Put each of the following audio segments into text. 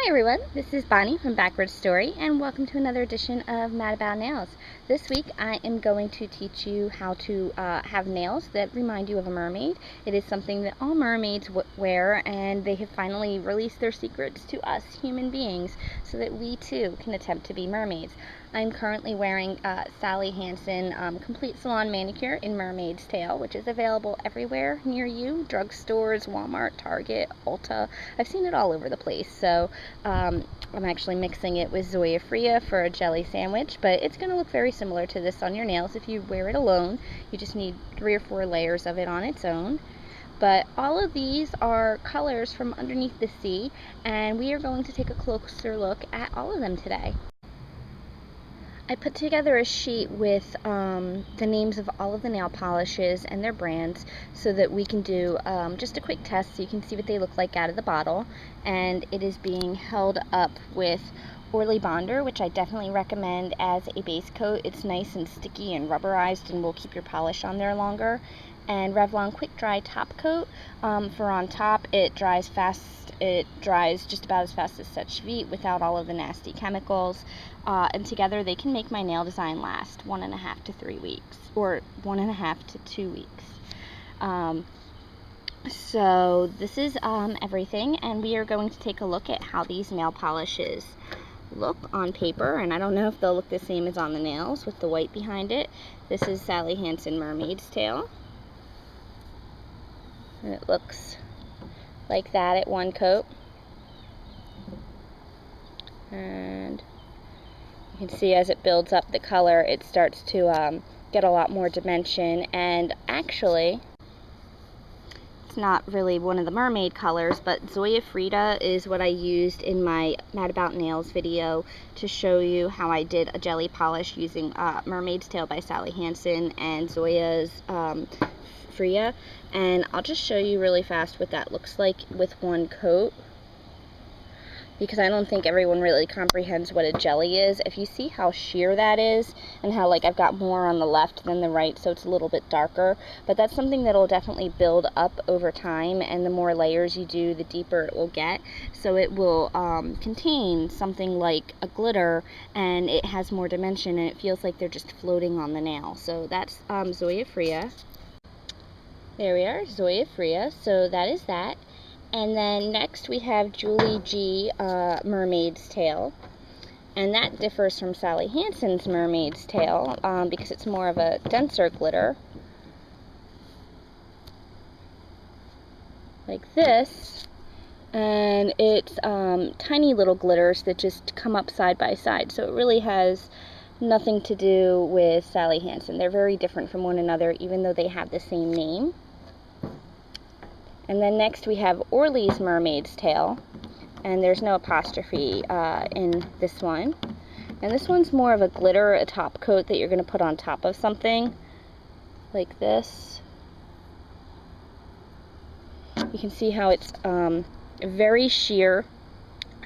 Hi everyone, this is Bonnie from Backward Story, and welcome to another edition of Mad About Nails. This week I am going to teach you how to have nails that remind you of a mermaid. It is something that all mermaids wear, and they have finally released their secrets to us human beings so that we too can attempt to be mermaids. I'm currently wearing Sally Hansen Complete Salon Manicure in Mermaid's Tail, which is available everywhere near you, drugstores, Walmart, Target, Ulta. I've seen it all over the place, so I'm actually mixing it with Zoya for a jelly sandwich, but it's going to look very similar to this on your nails if you wear it alone. You just need 3 or 4 layers of it on its own. But all of these are colors from underneath the sea, and we are going to take a closer look at all of them today. I put together a sheet with the names of all of the nail polishes and their brands so that we can do just a quick test so you can see what they look like out of the bottle. And it is being held up with ORLY Bonder, which I definitely recommend as a base coat. It's nice and sticky and rubberized and will keep your polish on there longer. And Revlon Quick Dry Top Coat for on top. It dries fast. It dries just about as fast as Such Vite without all of the nasty chemicals. And together they can make my nail design last 1.5 to 3 weeks, or 1.5 to 2 weeks. So this is everything, and we are going to take a look at how these nail polishes look on paper, and I don't know if they'll look the same as on the nails with the white behind it. This is Sally Hansen Mermaid's Tail, and it looks like that at one coat, and you can see as it builds up the color it starts to get a lot more dimension. And actually it's not really one of the mermaid colors, but Zoya Frida is what I used in my Mad About Nails video to show you how I did a jelly polish using Mermaid's Tail by Sally Hansen and Zoya's Frida. And I'll just show you really fast what that looks like with one coat, because I don't think everyone really comprehends what a jelly is. If you see how sheer that is, and how like I've got more on the left than the right, so it's a little bit darker, but that's something that will definitely build up over time, and the more layers you do, the deeper it will get. So it will contain something like a glitter, and it has more dimension, and it feels like they're just floating on the nail. So that's Zoya Frida. There we are, Zoya Frida. So that is that. And then next we have JulieG Mermaid's Tail, and that differs from Sally Hansen's Mermaid's Tail because it's more of a denser glitter, like this, and it's tiny little glitters that just come up side by side, so it really has nothing to do with Sally Hansen. They're very different from one another, even though they have the same name. And then next we have ORLY's Mermaid's Tail, and there's no apostrophe in this one. And this one's more of a glitter, a top coat that you're going to put on top of something, like this. You can see how it's very sheer,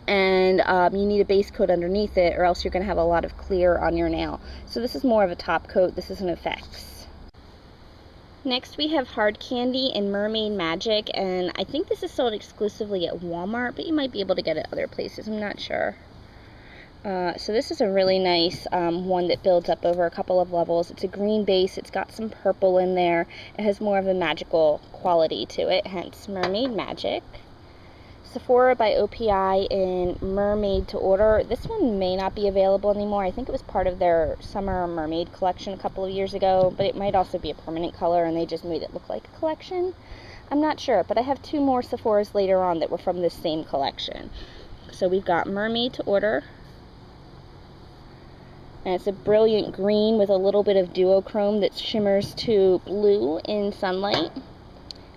and you need a base coat underneath it, or else you're going to have a lot of clear on your nail. So this is more of a top coat. This is an effects. Next we have Hard Candy in Mermaid Magic, and I think this is sold exclusively at Walmart, but you might be able to get it other places, I'm not sure. So this is a really nice one that builds up over a couple of levels. It's a green base, it's got some purple in there, it has more of a magical quality to it, hence Mermaid Magic. Sephora by OPI in Mermaid to Order. This one may not be available anymore. I think it was part of their summer mermaid collection a couple of years ago, but it might also be a permanent color and they just made it look like a collection. I'm not sure, but I have 2 more Sephoras later on that were from this same collection. So we've got Mermaid to Order, and it's a brilliant green with a little bit of duochrome that shimmers to blue in sunlight.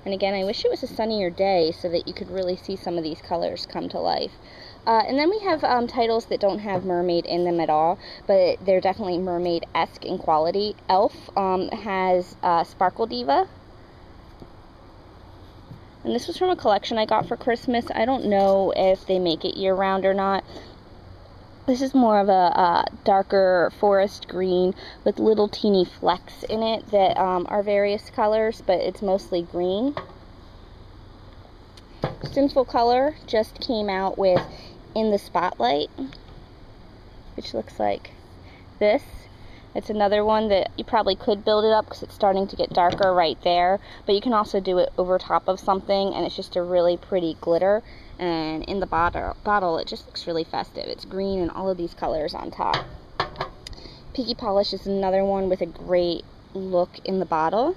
And again, I wish it was a sunnier day so that you could really see some of these colors come to life. And then we have titles that don't have mermaid in them at all, but they're definitely mermaid-esque in quality. e.l.f. has Sparkle Diva. And this was from a collection I got for Christmas. I don't know if they make it year-round or not. This is more of a darker forest green with little teeny flecks in it that are various colors, but it's mostly green. Sinful Color just came out with in the spotlight, which looks like this. It's another one that you probably could build it up because it's starting to get darker right there, but you can also do it over top of something and it's just a really pretty glitter. And in the bottle it just looks really festive. It's green and all of these colors on top. Piggy polish is another one with a great look in the bottle,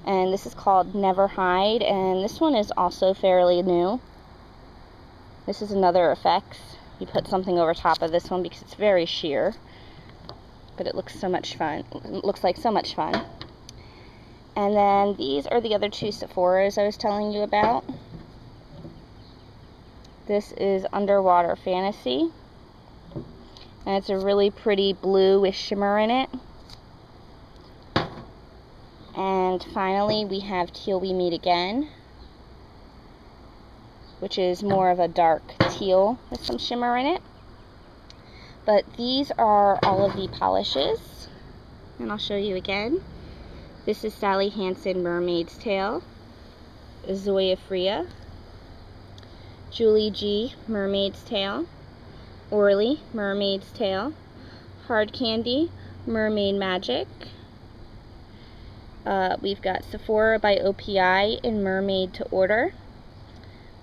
and this is called Never Hide, and this one is also fairly new. This is another effects. You put something over top of this one because it's very sheer, but it looks so much fun. It looks like so much fun. And then these are the other two Sephoras I was telling you about. This is Underwater Fantasy, and it's a really pretty blue with shimmer in it. And finally we have Teal We Meet Again, which is more of a dark teal with some shimmer in it. But these are all of the polishes, and I'll show you again. This is Sally Hansen Mermaid's Tail, Zoya Frida, JulieG Mermaid's Tail, ORLY Mermaid's Tail, Hard Candy Mermaid Magic. We've got Sephora by OPI in Mermaid to Order.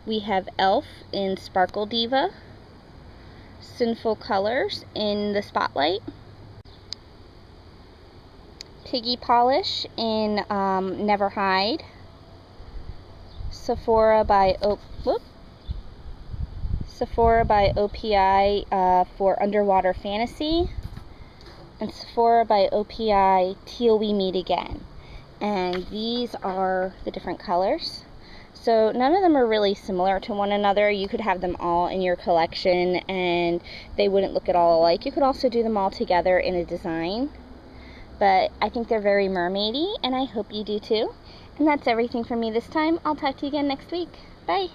We have e.l.f. in Sparkle Diva, Sinful Colors in the Spotlight, Piggy Polish in Never Hide, Sephora by OPI for Underwater Fantasy, and Sephora by OPI Teal We Meet Again. And these are the different colors. So none of them are really similar to one another. You could have them all in your collection and they wouldn't look at all alike. You could also do them all together in a design. But I think they're very mermaidy, and I hope you do too. And that's everything from me this time. I'll talk to you again next week. Bye!